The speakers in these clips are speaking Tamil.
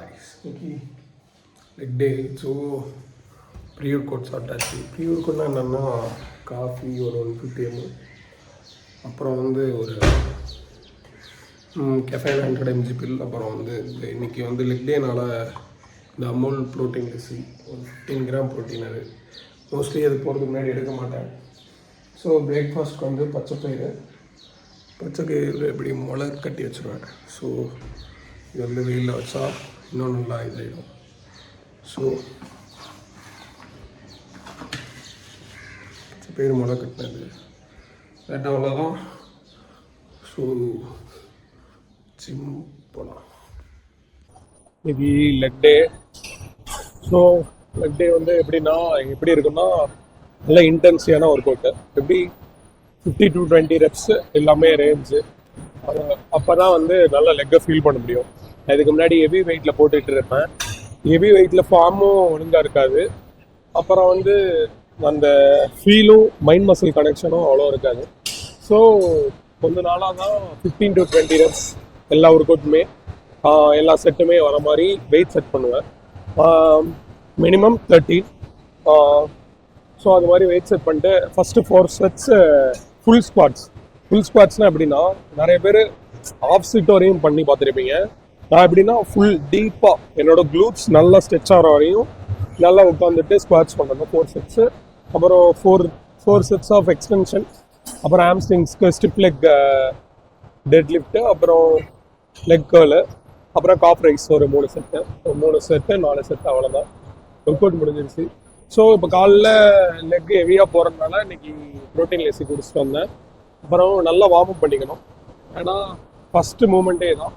இன்னைக்கு leg day. So pre workout சாப்பிட்டாச்சு. ப்ரீ ஒர்க் அவுட்னா என்னென்னா காஃபி ஒரு 150 ml, அப்புறம் வந்து ஒரு கெஃபைன் 100 mg பில், அப்புறம் வந்து இன்றைக்கி வந்து லெக் டேனால் இந்த அமுல் ப்ரோட்டீன் ரிசி ஒரு 15 கிராம் ப்ரோட்டீன். அது மோஸ்ட்லி அது போகிறதுக்கு முன்னாடி எடுக்க மாட்டேன். ஸோ பிரேக்ஃபாஸ்ட்க்கு வந்து பச்சைப்பயிறு எப்படி முளை கட்டி வச்சுருவேன். ஸோ இது வந்து வெயிலில் வச்சா இன்னும் நல்லா இதாகிடும். ஸோ பச்சைப்பயிறு முளை கட்டினது லேட்டாக அவ்வளோதான். ஸோ ஜிம் போகலாம். இன்னைக்கு leg day. So leg day வந்து எப்படி இருக்குன்னா நல்ல இன்டென்சிவான ஒர்க் அவுட்டு. எப்படி 50 to 20 ரெப்ஸ் எல்லாமே ரேஞ்சு. அப்போ தான் வந்து நல்லா லெக்கை ஃபீல் பண்ண முடியும். இதுக்கு முன்னாடி ஹெவி வெயிட்டில் போட்டுட்டு இருப்பேன். ஹெவி வெயிட்டில் ஃபார்மும் ஒழுங்காக இருக்காது. அப்புறம் வந்து அந்த ஃபீலும் மைண்ட் மசில் கனெக்ஷனும் அவ்வளோ இருக்காது. ஸோ கொஞ்ச நாளாக தான் 15 to 20 ரெப்ஸ் எல்லா ஒர்க் அவுட்டுமே எல்லா செட்டுமே வர மாதிரி வெயிட் செட் பண்ணுவேன். மினிமம் 30. ஸோ அது மாதிரி வெயிட் செட் பண்ணிட்டு ஃபஸ்ட்டு 4 செட்ஸு ஃபுல் ஸ்குவாட்ஸ்னால் எப்படின்னா நிறைய பேர் ஆஃப் சிட் வரையும் பண்ணி பார்த்துருப்பீங்க. நான் எப்படின்னா ஃபுல் டீப்பாக என்னோட க்ளூட்ஸ் நல்லா ஸ்ட்ரெச் ஆகிற வரையும் நல்லா உட்காந்துட்டு ஸ்குவாட்ஸ் பண்ணுறேன் 4 செட்ஸு. அப்புறம் ஃபோர் செட்ஸ் ஆஃப் எக்ஸ்டென்ஷன், அப்புறம் ஹாம்ஸ்ட்ரிங்ஸ்க்கு ஸ்டிப் லெக் டெட் லிஃப்ட்டு, அப்புறம் லெக் கேர்லு, அப்புறம் காப் ரைஸ் ஒரு 3 செட்டு 4 செட்டு. அவ்வளோதான் ஒர்க் அவுட் முடிஞ்சிருச்சு. ஸோ இப்போ காலைல லெக் ஹெவியாக போகிறதுனால இன்றைக்கி ப்ரோட்டீன் லேசி குடிச்சிட்டு வந்தேன். அப்புறம் நல்லா வார்ம் அப் பண்ணிக்கணும். ஏன்னா ஃபஸ்ட்டு மூமெண்ட்டே தான்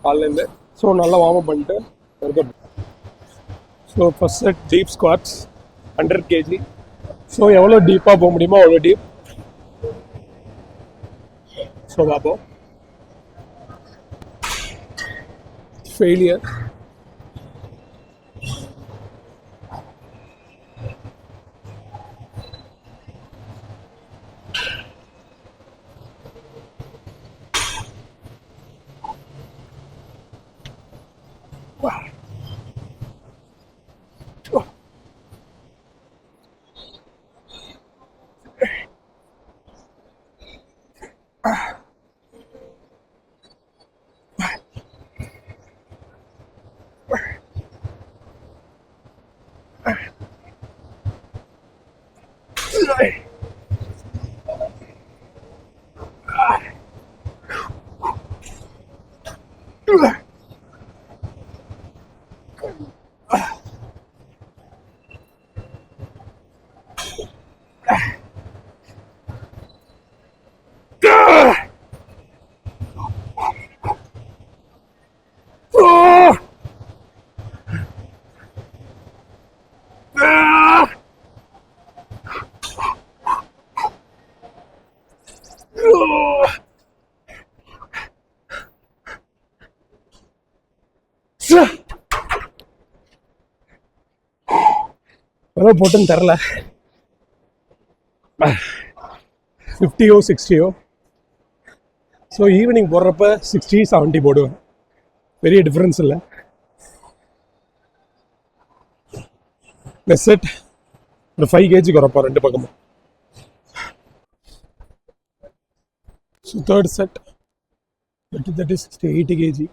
காலிலேருந்து. ஸோ நல்லா வார்ம் அப் பண்ணிட்டு work out. So first set deep squads 100 kg. So எவ்வளோ டீப்பாக போக முடியுமோ அவ்வளோ டீப். ஸோ பார்ப்போம். ஃபெயிலியர். எவ்வளோ போட்டுன்னு தெரில, 50 60. ஸோ ஈவினிங் போடுறப்ப 60 70 போடுவேன். பெரிய டிஃப்ரென்ஸ் இல்லை. நெக்ஸ்ட் செட் ஒரு 5 kg குறைப்போம் 2 பக்கமும். So third set 30 60 80 kg.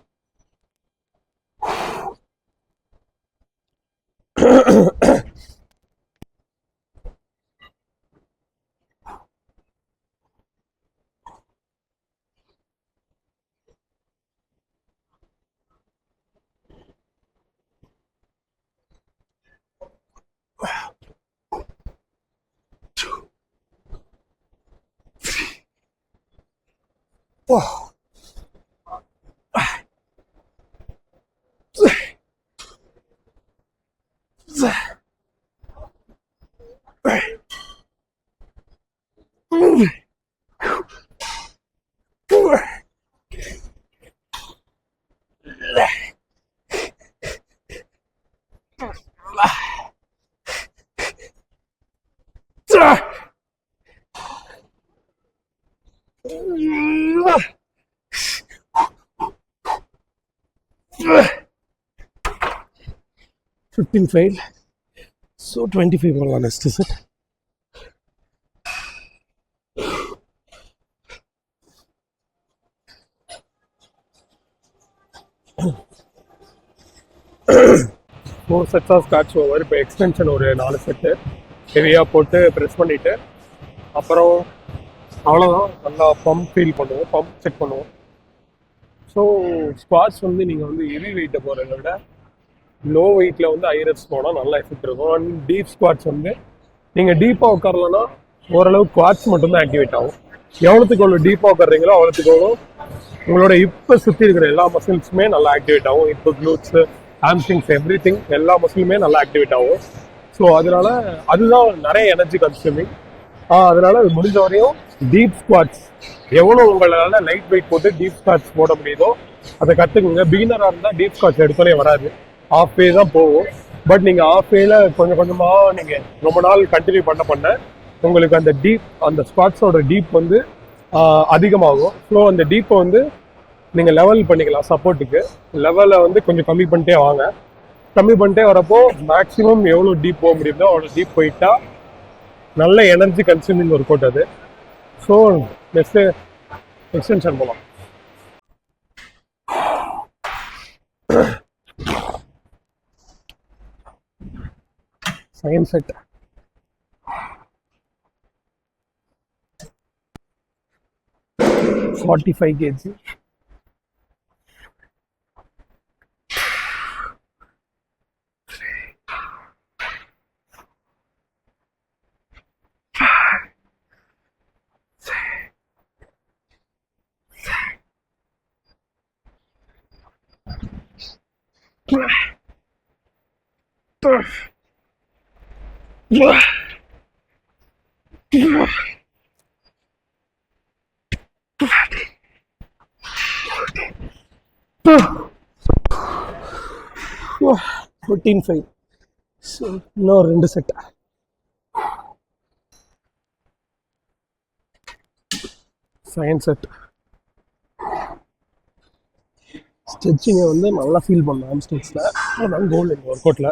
15 failed. So 25 போடலாம் next set. Four sets of squats over. இப்போ எக்ஸ்டென்ஷன் ஒரு 4 செட்டு ஹெவியாக போட்டு ப்ரெஸ் பண்ணிவிட்டு அப்புறம் அவ்வளோதான். நல்லா பம்ப் ஃபீல் பண்ணுவோம், பம்ப் செக் பண்ணுவோம். ஸோ ஸ்குவாட்ஸ் வந்து நீங்கள் வந்து ஹெவி வெயிட்டை போகிறத விட லோ வெயிட்டில் வந்து ஹை ரெப்ஸ் போனால் நல்லா எஃபெக்ட் இருக்கும். அண்ட் டீப் ஸ்குவாட்ஸ் வந்து நீங்கள் டீப்பாக உட்காரலன்னா ஓரளவு குவாட்ஸ் மட்டும்தான் ஆக்டிவேட் ஆகும். எவ்வளோத்துக்கு எவ்வளோ டீப்பாக உட்காருறீங்களோ அவ்வளோத்துக்கு எவ்வளோ உங்களோட இப்போ சுற்றி இருக்கிற எல்லா மசில்ஸுமே நல்லா ஆக்டிவேட் ஆகும். இப்போ க்ளூட்ஸு, ஹாம்ஸ்ட்ரிங்ஸ், எவ்ரி திங் எல்லா மசிலுமே நல்லா ஆக்டிவேட் ஆகும். ஸோ அதனால அதுதான் நிறைய எனர்ஜி கன்சியூமிங். அதனால அது முடிஞ்ச வரையும் டீப் ஸ்குவாட்ஸ் எவ்வளோ உங்களால் லைட் வெயிட் போட்டு டீப் ஸ்குவாட்ஸ் போட முடியுதோ அதை கற்றுக்குங்க. பிகினராக இருந்தால் டீப் ஸ்குவாட்ஸ் எடுத்தோடனே வராது, ஆஃப் வே தான் போகும். பட் நீங்கள் ஆஃப் வேல கொஞ்சம் கொஞ்சமாக நீங்கள் ரொம்ப நாள் கண்டினியூ பண்ண உங்களுக்கு அந்த டீப், அந்த ஸ்குவாட்ஸோட டீப் வந்து அதிகமாகும். ஸோ அந்த டீப்பை வந்து நீங்கள் லெவல் பண்ணிக்கலாம். சப்போர்ட்டுக்கு லெவலை வந்து கொஞ்சம் கம்மி பண்ணிட்டே வாங்க. கம்மி பண்ணிட்டே வரப்போ மேக்ஸிமம் எவ்வளோ டீப் போக முடியுதோ அவ்வளோ டீப் போயிட்டா நல்ல எனர்ஜி கன்சியூமிங் ஒரு கோட் அது. ஸோ நெக்ஸ்ட்டு எக்ஸ்டென்ஷன் போகலாம். Second set 45 kg. $14.5. So இன்னும் 2 செட். செகண்ட் செட் ஸ்ட்ரெச்சிங்கை வந்து நல்லா ஃபீல் பண்ணலாம் ஹாம்ஸ்ட்ரிங்ஸில். அதான் கோல் இந்த ஒர்க் அவுட்டில்.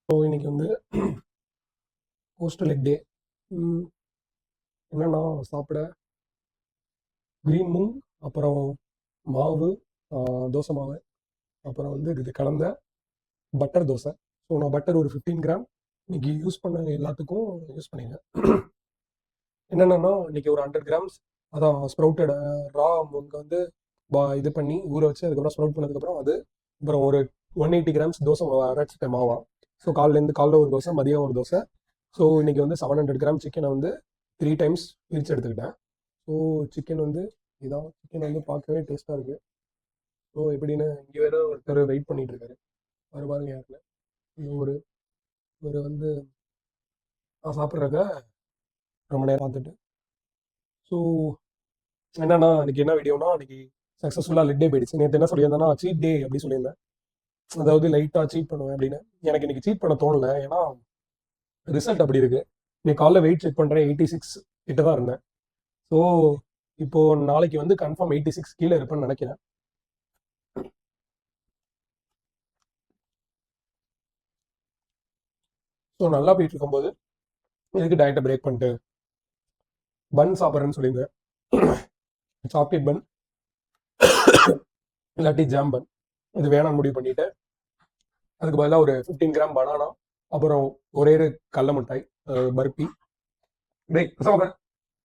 ஸோ இன்னைக்கு வந்து போஸ்ட் லெக் டே. என்னென்னா சாப்பிட க்ரீன் மூங், அப்புறம் மாவு, தோசை மாவு, அப்புறம் வந்து இது கலந்த பட்டர் தோசை. ஸோ நான் பட்டர் ஒரு 15 கிராம் இன்னைக்கு யூஸ் பண்ண எல்லாத்துக்கும் யூஸ் பண்ணிங்க. என்னென்னா இன்னைக்கு ஒரு 100 கிராம்ஸ் அதான் ஸ்ப்ரவுட்டட் ரா மூங்க வந்து இது பண்ணி ஊற வச்சு அதுக்கப்புறம் ஸ்ப்ரவுட் பண்ணதுக்கப்புறம் அது, அப்புறம் ஒரு 180 கிராம்ஸ் தோசை அரைச்சிட்டேன் மாவா. ஸோ காலைல ஒரு தோசை, மதியம் ஒரு தோசை. ஸோ இன்றைக்கி வந்து 700 கிராம் சிக்கனை வந்து 3 டைம்ஸ் பிரித்து எடுத்துக்கிட்டேன். ஸோ சிக்கன் வந்து இதான், சிக்கன் வந்து பார்க்கவே டேஸ்ட்டாக இருக்குது. ஸோ எப்படின்னு இங்கே வேறு ஒருத்தர் வெயிட் பண்ணிகிட்டு இருக்காரு. பாருங்க யாருன்னு ஒரு ஒரு வந்து நான் சாப்பிட்றத ரொம்ப நேரம் பார்த்துட்டு. ஸோ என்னன்னா இன்னைக்கு என்ன வீடியோனா, இன்னைக்கு சக்ஸஸ்ஃபுல்லாக லெக் டே போயிடுச்சு. நேற்று என்ன சொல்லியிருந்தேன்னா சீட் டே அப்படி சொல்லியிருந்தேன், அதாவது லைட்டாக சீட் பண்ணுவேன் அப்படின்னு. எனக்கு இன்னைக்கு சீட் பண்ண தோணலை, ஏன்னா ரிசல்ட் அப்படி இருக்கு. இன்னைக்கு காலைல வெயிட் செக் பண்ணுறேன், 86 கிட்ட தான் இருந்தேன். ஸோ இப்போ நாளைக்கு வந்து கன்ஃபார்ம் 86 கீழே இருப்பேன்னு நினைக்கிறேன். ஸோ நல்லா போயிட்டு இருக்கும்போது எதுக்கு டயட்டை பிரேக் பண்ணிட்டு பன் சாப்பிட்றேன்னு சொல்லியிருந்தேன். சாக்லேட் பன் இல்லாட்டி ஜாம் பன் இது வேணாம்னு முடிவு பண்ணிட்டு அதுக்கு பதிலாக ஒரு 15 கிராம் பனானா, அப்புறம் ஒரே ஒரு கடல மிட்டாய், பர்பி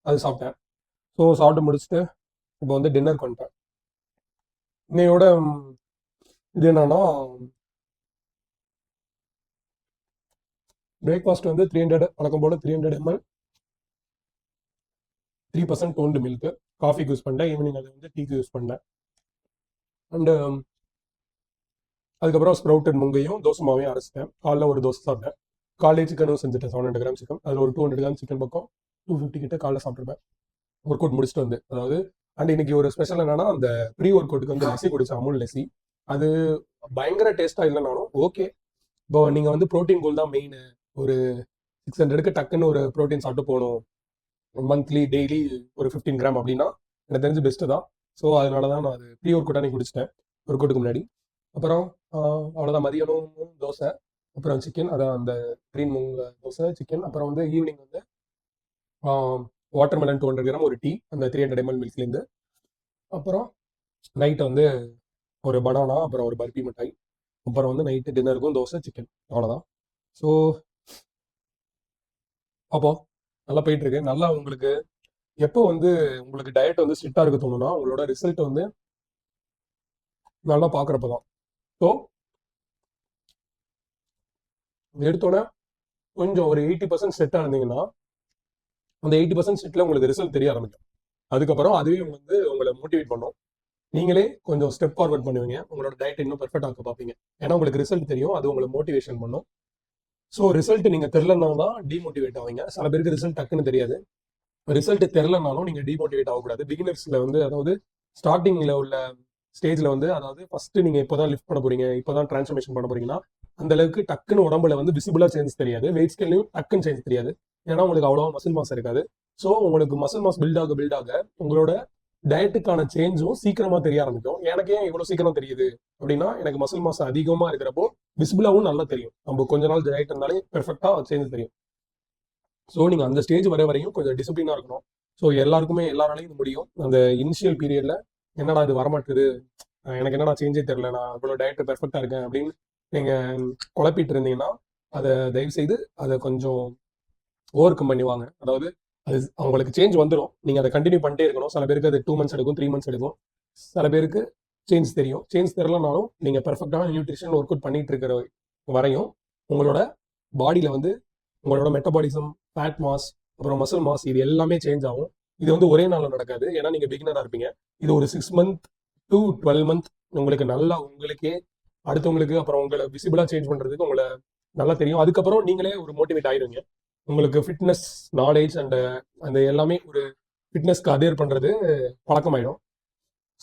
அது சாப்பிட்டேன். ஸோ சாப்பிட்டு முடிச்சுட்டு இப்போ வந்து டின்னருக்கு வந்துட்டேன். இன்னையோட இது என்னன்னா பிரேக்ஃபாஸ்ட் வந்து 300 வழக்கம் போல் 300 ml 3% டோன்டு மில்க்கு காஃபிக்கு யூஸ் பண்ணேன். ஈவினிங் அதை வந்து டீக்கு யூஸ் பண்ணேன். அண்டு அதுக்கப்புறம் ஸ்ப்ரவுட்டட் முங்கையும் தோசை மாவையும் அரைச்சிட்டேன். காலைல ஒரு தோசை சாப்பிட்டேன். காலையில சிக்கனும் செஞ்சுட்டேன். 700 கிராம் சிக்கன், அதில் ஒரு 200 கிராம் சிக்கன் பக்கம் 250 கிட்ட காலைல சாப்பிட்ருப்பேன். ஒர்க் அவுட் முடிச்சுட்டு வந்து அதாவது அண்ட் இன்னைக்கு ஒரு ஸ்பெஷல் என்னன்னா அந்த ப்ரீ ஒர்க் அவுட்டுக்கு வந்து லெசி குடிச்சேன், அமுல் லெசி. அது பயங்கர டேஸ்ட்டாக இல்லைனாலும் ஓகே. இப்போ நீங்கள் வந்து ப்ரோட்டீன் கோல் தான் மெயின். ஒரு 600க்கு டக்குன்னு ஒரு ப்ரோட்டீன் சாப்பிட்டு போகணும் மந்த்லி டெய்லி ஒரு 15 கிராம் அப்படின்னா எனக்கு தெரிஞ்சு பெஸ்ட்டு தான். ஸோ அதனால தான் நான் அது ப்ரீ ஒர்க் அவுட்டாக குடிச்சிட்டேன் ஒர்க் அவுட்டுக்கு முன்னாடி. அப்புறம் அவ்வளோதான். மதியானம் தோசை, அப்புறம் சிக்கன், அதான் அந்த க்ரீன் மூங்க தோசை சிக்கன். அப்புறம் வந்து ஈவினிங் வந்து வாட்டர்மெலன் 200 கிராம் ஒரு டீ அந்த 300 ml மில்க்லேருந்து. அப்புறம் நைட்டு வந்து ஒரு பனானா, அப்புறம் ஒரு பர்பி மிட்டாய். அப்புறம் வந்து நைட்டு டின்னருக்கும் தோசை சிக்கன், அவ்வளோதான். ஸோ அப்போ நல்லா போயிட்டுருக்கு. நல்லா உங்களுக்கு எப்போ வந்து உங்களுக்கு டயட் வந்து ஸ்ட்ரிக்டாக இருக்க தோணுன்னா உங்களோட ரிசல்ட் வந்து நல்லா பார்க்குறப்ப தான். ஸோ எடுத்தோன்னே கொஞ்சம் ஒரு 80% செட்டாக இருந்தீங்கன்னா அந்த 80% செட்டில் உங்களுக்கு ரிசல்ட் தெரிய ஆரம்பிக்கும். அதுக்கப்புறம் அதுவே வந்து உங்களை மோட்டிவேட் பண்ணும். நீங்களே கொஞ்சம் ஸ்டெப் ஃபார்வர்ட் பண்ணுவீங்க. உங்களோட டயட் இன்னும் பெர்ஃபெக்டாக ஆக்க பார்ப்பீங்க. ஏன்னா உங்களுக்கு ரிசல்ட் தெரியும், அது உங்களை மோட்டிவேஷன் பண்ணும். ஸோ ரிசல்ட் நீங்கள் தெரிலனா தான் டிமோட்டிவேட் ஆவீங்க. சில பேருக்கு ரிசல்ட் டக்குன்னு தெரியாது. ரிசல்ட் தெரிலனாலும் நீங்கள் டிமோட்டிவேட் ஆகக்கூடாது. பிகினர்ஸில் வந்து அதாவது ஸ்டார்டிங்கில் உள்ள ஸ்டேஜில் வந்து அதாவது ஃபஸ்ட்டு நீங்கள் இப்போ தான் லிஃப்ட் பண்ண போகிறீங்க, இப்போ தான் ட்ரான்ஸ்ஃபர்மேஷன் பண்ண போகிறீங்கன்னா அந்த அளவுக்கு டக்குன்னு உடம்புல வந்து விசிபிளாக சேஞ்ச் தெரியாது. வெயிட் ஸ்கேலையும் டக்குன்னு சேஞ்ச் தெரியாது. ஏன்னா உங்களுக்கு அவ்வளோ மசில் மாஸ் இருக்காது. ஸோ உங்களுக்கு மசில் மாஸ் பில்ட் ஆக உங்களோட டயட்டுக்கான சேஞ்சும் சீக்கிரமாக தெரிய ஆரம்பிக்கும். எனக்கு ஏன் இவ்வளோ சீக்கிரம் தெரியுது அப்படின்னா எனக்கு மசில் மாஸ் அதிகமாக இருக்கிறப்போ விசிபிளாகவும் நல்லா தெரியும். நம்ம கொஞ்ச நாள் டயட் இருந்தாலே பெர்ஃபெக்டாக சேஞ்ச் தெரியும். ஸோ நீங்கள் அந்த ஸ்டேஜ் வரையும் கொஞ்சம் டிசிப்ளினாக இருக்கணும். ஸோ எல்லாருக்குமே எல்லாராலையும் இது முடியும். அந்த இனிஷியல் பீரியடில் என்னடா இது வரமாட்டுது, எனக்கு என்னடா சேஞ்சே தெரில, நான் இவ்வளோ டயட்டு பெர்ஃபெக்டாக இருக்கேன் அப்படின்னு நீங்கள் குழப்பிட்டு இருந்தீங்கன்னா அதை தயவுசெய்து அதை கொஞ்சம் ஓவர் கம் பண்ணிவாங்க. அதாவது அது அவங்களுக்கு சேஞ்ச் வந்துடும். நீங்கள் அதை கண்டினியூ பண்ணிட்டே இருக்கணும். சில பேருக்கு அது 2 months எடுக்கும், 3 months எடுக்கும். சில பேருக்கு சேஞ்ச் தெரியும். சேஞ்ச் தெரிலனாலும் நீங்கள் பெர்ஃபெக்டான நியூட்ரிஷன் ஒர்க் அவுட் பண்ணிட்டு இருக்கிற வரையும் உங்களோட பாடியில் வந்து உங்களோட மெட்டபாலிசம், ஃபேட் மாஸ், அப்புறம் மசில் மாஸ் இது எல்லாமே சேஞ்ச் ஆகும். இது வந்து ஒரே நாளில் நடக்காது. ஏன்னா நீங்கள் பிகினராக இருப்பீங்க. இது ஒரு 6 month to 12 month உங்களுக்கு நல்லா உங்களுக்கே அடுத்தவங்களுக்கு அப்புறம் உங்களை விசிபிளாக சேஞ்ச் பண்ணுறதுக்கு உங்களை நல்லா தெரியும். அதுக்கப்புறம் நீங்களே ஒரு மோட்டிவேட் ஆயிடுவீங்க. உங்களுக்கு ஃபிட்னஸ் நாலேஜ் அந்த எல்லாமே ஒரு ஃபிட்னஸ்க்கு அதேர் பண்ணுறது பழக்கமாயிடும்.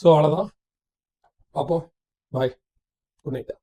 ஸோ அவ்வளோதான். பார்ப்போம். பாய். Good night.